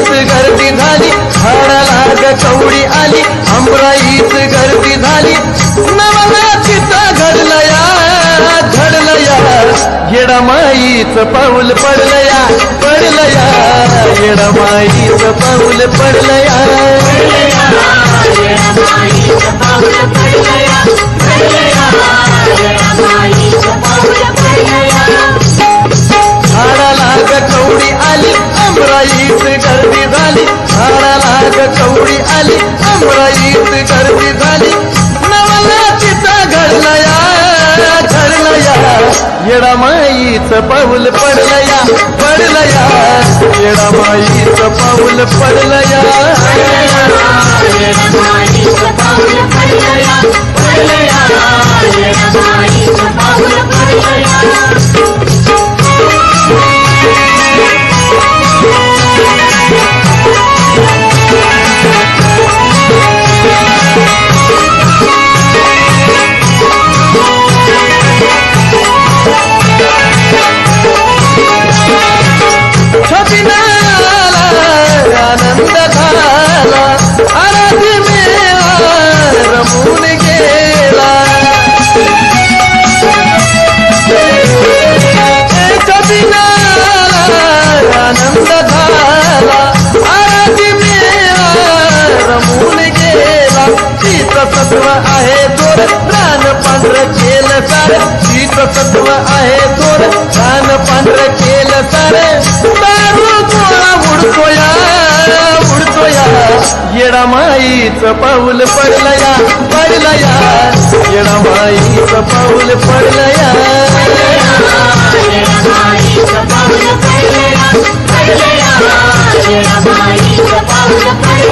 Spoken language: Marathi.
अमराईत गर्दी झाली झाडाला ग कवडी आली अमराईत गर्दी झाली नवनाथीचा घडलया येडामाईचं पाऊल पडलया येडामाईचं पाऊल पडलया झाडाला ग कवडी आली अमराईत गर्दी झाली झाडाला ग कवडी आली अमराईत गर्दी झाली नवनाथीचा घडलया येडामाईचं पाऊल पडलया येडामाईचं पाऊल पडलया आनंद झाला आराधी मेळा रमून गेला आनंद झाला आराधी मेळा रमून गेला शीत तत्व आहे थोर प्राण पांढर केलं सार शीत तत्व आहे थोर प्राण पांढर केलं सार दारू गोळा उडतोया येडामाईचं पाऊल पडलया येडामाईचं पाऊल पडलया येडामाईचं पाऊल पडलया